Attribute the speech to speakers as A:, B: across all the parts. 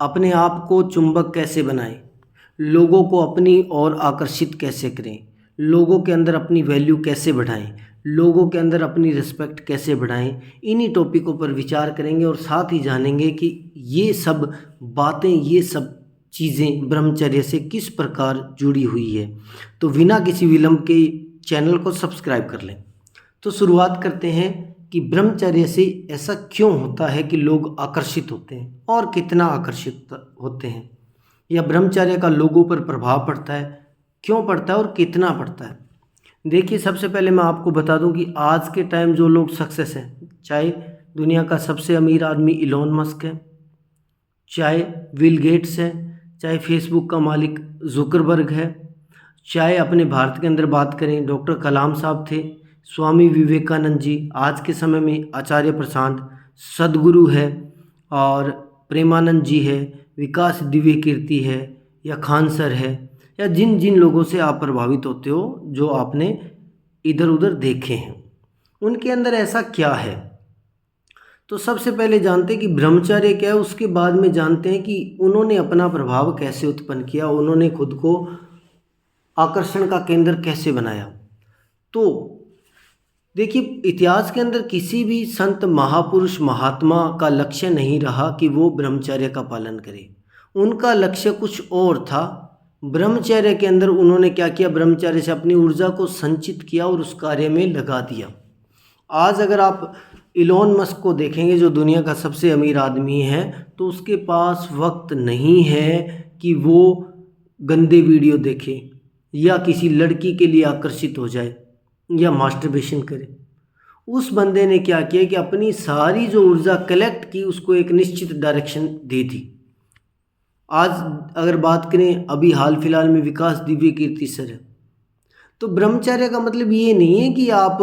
A: अपने आप को चुंबक कैसे बनाएं, लोगों को अपनी ओर आकर्षित कैसे करें, लोगों के अंदर अपनी वैल्यू कैसे बढ़ाएं, लोगों के अंदर अपनी रिस्पेक्ट कैसे बढ़ाएं। इन्हीं टॉपिकों पर विचार करेंगे और साथ ही जानेंगे कि ये सब बातें, ये सब चीज़ें ब्रह्मचर्य से किस प्रकार जुड़ी हुई है। तो बिना किसी विलंब के चैनल को सब्सक्राइब कर लें। तो शुरुआत करते हैं कि ब्रह्मचर्य से ऐसा क्यों होता है कि लोग आकर्षित होते हैं और कितना आकर्षित होते हैं, या ब्रह्मचर्य का लोगों पर प्रभाव पड़ता है, क्यों पड़ता है और कितना पड़ता है। देखिए, सबसे पहले मैं आपको बता दूं कि आज के टाइम जो लोग सक्सेस हैं, चाहे दुनिया का सबसे अमीर आदमी इलॉन मस्क है, चाहे बिल गेट्स है, चाहे फेसबुक का मालिक जुकरबर्ग है, चाहे अपने भारत के अंदर बात करें डॉक्टर कलाम साहब थे, स्वामी विवेकानंद जी, आज के समय में आचार्य प्रशांत सदगुरु है, और प्रेमानंद जी है, विकास दिव्य कीर्ति है, या खान सर है, या जिन जिन लोगों से आप प्रभावित होते हो, जो आपने इधर उधर देखे हैं, उनके अंदर ऐसा क्या है। तो सबसे पहले जानते हैं कि ब्रह्मचर्य क्या है, उसके बाद में जानते हैं कि उन्होंने अपना प्रभाव कैसे उत्पन्न किया, उन्होंने खुद को आकर्षण का केंद्र कैसे बनाया। तो देखिए, इतिहास के अंदर किसी भी संत महापुरुष महात्मा का लक्ष्य नहीं रहा कि वो ब्रह्मचर्य का पालन करे। उनका लक्ष्य कुछ और था। ब्रह्मचर्य के अंदर उन्होंने क्या किया, ब्रह्मचर्य से अपनी ऊर्जा को संचित किया और उस कार्य में लगा दिया। आज अगर आप इलॉन मस्क को देखेंगे, जो दुनिया का सबसे अमीर आदमी है, तो उसके पास वक्त नहीं है कि वो गंदे वीडियो देखे या किसी लड़की के लिए आकर्षित हो जाए या मास्टरबेशन करे। उस बंदे ने क्या किया कि अपनी सारी जो ऊर्जा कलेक्ट की, उसको एक निश्चित डायरेक्शन दे दी। आज अगर बात करें, अभी हाल फिलहाल में विकास दिव्य कीर्ति सर है। तो ब्रह्मचर्य का मतलब ये नहीं है कि आप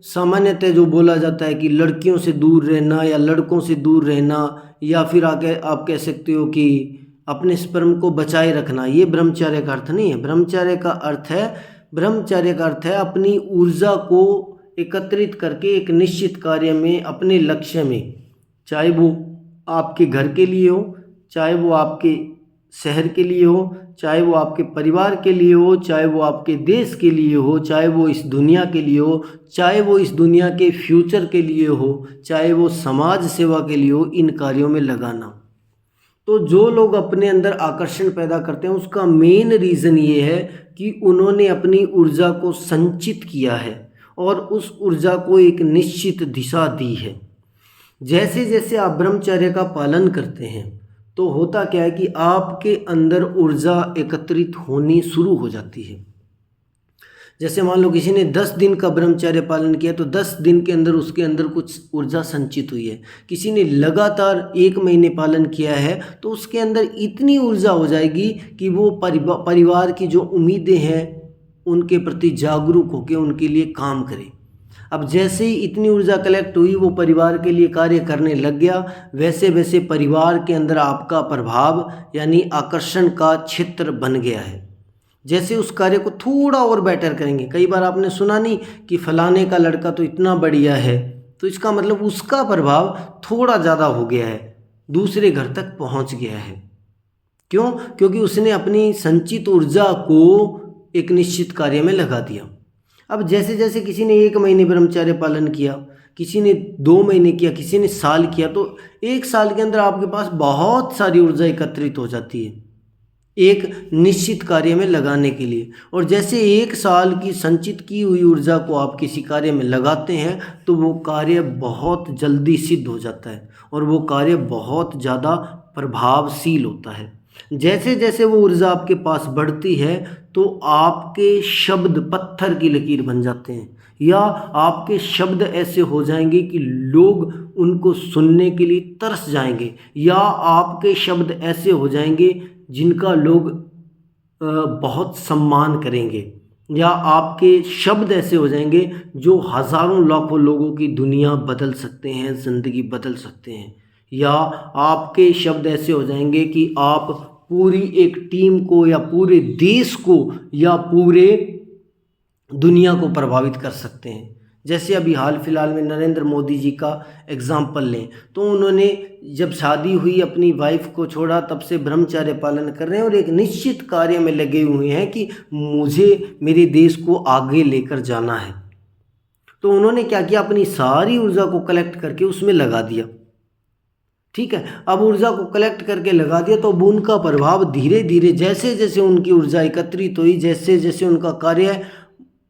A: सामान्यतः जो बोला जाता है कि लड़कियों से दूर रहना या लड़कों से दूर रहना, या फिर आगे आप कह सकते हो कि अपने स्पर्म को बचाए रखना, ये ब्रह्मचर्य का अर्थ नहीं है। ब्रह्मचर्य का अर्थ है अपनी ऊर्जा को एकत्रित करके एक निश्चित कार्य में, अपने लक्ष्य में, चाहे वो आपके घर के लिए हो, चाहे वो आपके शहर के लिए हो, चाहे वो आपके परिवार के लिए हो, चाहे वो आपके देश के लिए हो, चाहे वो इस दुनिया के लिए हो, चाहे वो इस दुनिया के फ्यूचर के लिए हो, चाहे वो समाज सेवा के लिए हो, इन कार्यों में लगाना। तो जो लोग अपने अंदर आकर्षण पैदा करते हैं, उसका मेन रीज़न ये है कि उन्होंने अपनी ऊर्जा को संचित किया है और उस ऊर्जा को एक निश्चित दिशा दी है। जैसे जैसे आप ब्रह्मचर्य का पालन करते हैं, तो होता क्या है कि आपके अंदर ऊर्जा एकत्रित होनी शुरू हो जाती है। जैसे मान लो किसी ने 10 दिन का ब्रह्मचर्य पालन किया, तो 10 दिन के अंदर उसके अंदर कुछ ऊर्जा संचित हुई है। किसी ने लगातार 1 महीने पालन किया है, तो उसके अंदर इतनी ऊर्जा हो जाएगी कि वो परिवार की जो उम्मीदें हैं उनके प्रति जागरूक होकर उनके लिए काम करे। अब जैसे ही इतनी ऊर्जा कलेक्ट हुई, वो परिवार के लिए कार्य करने लग गया, वैसे वैसे परिवार के अंदर आपका प्रभाव यानी आकर्षण का क्षेत्र बन गया है। जैसे उस कार्य को थोड़ा और बेटर करेंगे, कई बार आपने सुना नहीं कि फलाने का लड़का तो इतना बढ़िया है, तो इसका मतलब उसका प्रभाव थोड़ा ज़्यादा हो गया है, दूसरे घर तक पहुंच गया है। क्यों? क्योंकि उसने अपनी संचित ऊर्जा को एक निश्चित कार्य में लगा दिया। अब जैसे जैसे किसी ने 1 महीने ब्रह्मचर्य पालन किया, किसी ने 2 महीने किया, किसी ने साल किया, तो 1 साल के अंदर आपके पास बहुत सारी ऊर्जा एकत्रित हो जाती है एक निश्चित कार्य में लगाने के लिए। और जैसे 1 साल की संचित की हुई ऊर्जा को आप किसी कार्य में लगाते हैं, तो वो कार्य बहुत जल्दी सिद्ध हो जाता है और वो कार्य बहुत ज़्यादा प्रभावशील होता है। जैसे जैसे वो ऊर्जा आपके पास बढ़ती है, तो आपके शब्द पत्थर की लकीर बन जाते हैं, या आपके शब्द ऐसे हो जाएंगे कि लोग उनको सुनने के लिए तरस जाएंगे, या आपके शब्द ऐसे हो जाएंगे जिनका लोग बहुत सम्मान करेंगे, या आपके शब्द ऐसे हो जाएंगे जो हज़ारों लाखों लोगों की दुनिया बदल सकते हैं, ज़िंदगी बदल सकते हैं, या आपके शब्द ऐसे हो जाएंगे कि आप पूरी एक टीम को या पूरे देश को या पूरे दुनिया को प्रभावित कर सकते हैं। जैसे अभी हाल फिलहाल में नरेंद्र मोदी जी का एग्जाम्पल लें, तो उन्होंने जब शादी हुई अपनी वाइफ को छोड़ा, तब से ब्रह्मचर्य पालन कर रहे हैं और एक निश्चित कार्य में लगे हुए हैं कि मुझे मेरे देश को आगे लेकर जाना है। तो उन्होंने क्या किया, अपनी सारी ऊर्जा को कलेक्ट करके उसमें लगा दिया। ठीक है, अब ऊर्जा को कलेक्ट करके लगा दिया, तो अब उनका प्रभाव धीरे धीरे जैसे जैसे उनकी ऊर्जा एकत्रित हुई, जैसे जैसे उनका कार्य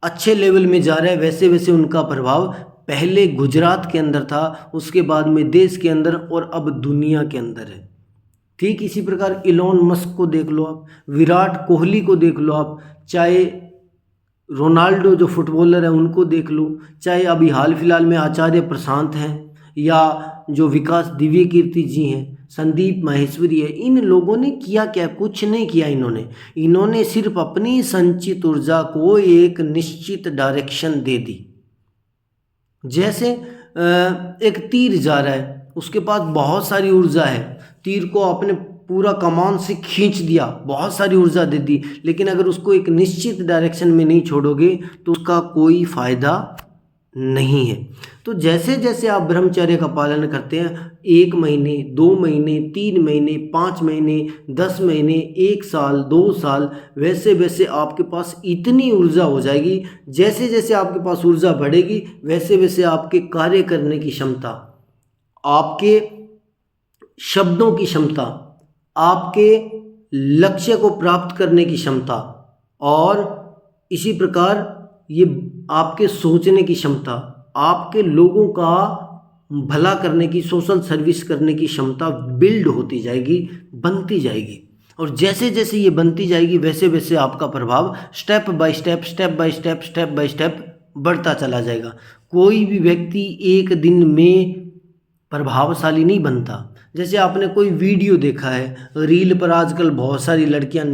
A: अच्छे लेवल में जा रहा है, वैसे वैसे उनका प्रभाव पहले गुजरात के अंदर था, उसके बाद में देश के अंदर और अब दुनिया के अंदर है। ठीक इसी प्रकार इलॉन मस्क को देख लो आप, विराट कोहली को देख लो आप, चाहे रोनाल्डो जो फुटबॉलर है उनको देख लो, चाहे अभी हाल फिलहाल में आचार्य प्रशांत हैं, या जो विकास दिव्य कीर्ति जी हैं, संदीप माहेश्वरी है। इन लोगों ने किया क्या, कुछ नहीं किया। इन्होंने सिर्फ अपनी संचित ऊर्जा को एक निश्चित डायरेक्शन दे दी। जैसे एक तीर जा रहा है, उसके पास बहुत सारी ऊर्जा है, तीर को अपने पूरा कमान से खींच दिया, बहुत सारी ऊर्जा दे दी, लेकिन अगर उसको एक निश्चित डायरेक्शन में नहीं छोड़ोगे तो उसका कोई फायदा नहीं है। तो जैसे जैसे आप ब्रह्मचर्य का पालन करते हैं, 1 महीने, 2 महीने, 3 महीने, 5 महीने, 10 महीने, 1 साल, 2 साल, वैसे वैसे आपके पास इतनी ऊर्जा हो जाएगी। जैसे जैसे आपके पास ऊर्जा बढ़ेगी, वैसे वैसे आपके कार्य करने की क्षमता, आपके शब्दों की क्षमता, आपके लक्ष्य को प्राप्त करने की क्षमता, और इसी प्रकार ये आपके सोचने की क्षमता, आपके लोगों का भला करने की, सोशल सर्विस करने की क्षमता बिल्ड होती जाएगी, बनती जाएगी। और जैसे जैसे ये बनती जाएगी, वैसे वैसे आपका प्रभाव स्टेप बाय स्टेप बढ़ता चला जाएगा। कोई भी व्यक्ति एक दिन में प्रभावशाली नहीं बनता। जैसे आपने कोई वीडियो देखा है, रील पर आजकल बहुत सारी लड़कियां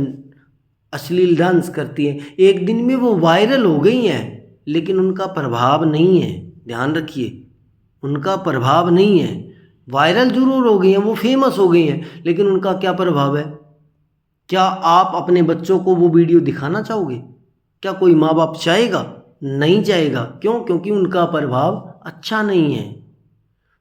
A: अश्लील डांस करती हैं, एक दिन में वो वायरल हो गई हैं, लेकिन उनका प्रभाव नहीं है। ध्यान रखिए, उनका प्रभाव नहीं है। वायरल जरूर हो गई हैं, वो फेमस हो गई हैं, लेकिन उनका क्या प्रभाव है? क्या आप अपने बच्चों को वो वीडियो दिखाना चाहोगे? क्या कोई माँ बाप चाहेगा? नहीं चाहेगा। क्यों? क्योंकि उनका प्रभाव अच्छा नहीं है।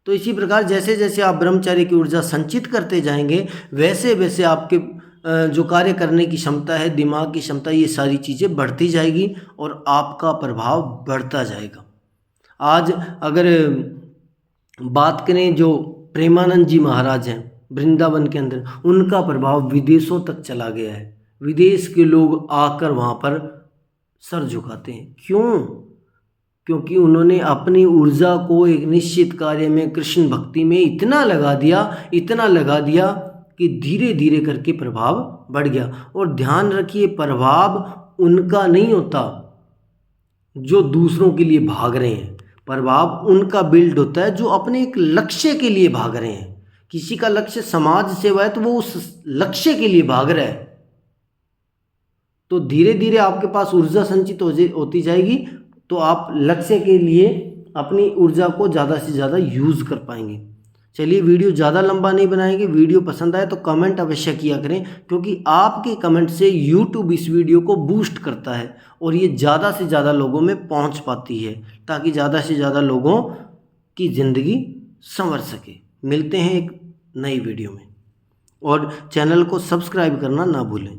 A: तो इसी प्रकार जैसे जैसे आप ब्रह्मचर्य की ऊर्जा संचित करते जाएंगे, वैसे वैसे आपके जो कार्य करने की क्षमता है, दिमाग की क्षमता, ये सारी चीज़ें बढ़ती जाएगी और आपका प्रभाव बढ़ता जाएगा। आज अगर बात करें, जो प्रेमानंद जी महाराज हैं वृंदावन के अंदर, उनका प्रभाव विदेशों तक चला गया है। विदेश के लोग आकर वहाँ पर सर झुकाते हैं। क्यों? क्योंकि उन्होंने अपनी ऊर्जा को एक निश्चित कार्य में, कृष्ण भक्ति में इतना लगा दिया कि धीरे धीरे करके प्रभाव बढ़ गया। और ध्यान रखिए, प्रभाव उनका नहीं होता जो दूसरों के लिए भाग रहे हैं, प्रभाव उनका बिल्ड होता है जो अपने एक लक्ष्य के लिए भाग रहे हैं। किसी का लक्ष्य समाज सेवा है, तो वो उस लक्ष्य के लिए भाग रहा है। तो धीरे धीरे आपके पास ऊर्जा संचित होती जाएगी, तो आप लक्ष्य के लिए अपनी ऊर्जा को ज़्यादा से ज़्यादा यूज़ कर पाएंगे। चलिए, वीडियो ज़्यादा लंबा नहीं बनाएंगे। वीडियो पसंद आए तो कमेंट अवश्य किया करें, क्योंकि आपके कमेंट से यूट्यूब इस वीडियो को बूस्ट करता है और ये ज़्यादा से ज़्यादा लोगों में पहुंच पाती है, ताकि ज़्यादा से ज़्यादा लोगों की ज़िंदगी संवर सके। मिलते हैं एक नई वीडियो में, और चैनल को सब्सक्राइब करना ना भूलें।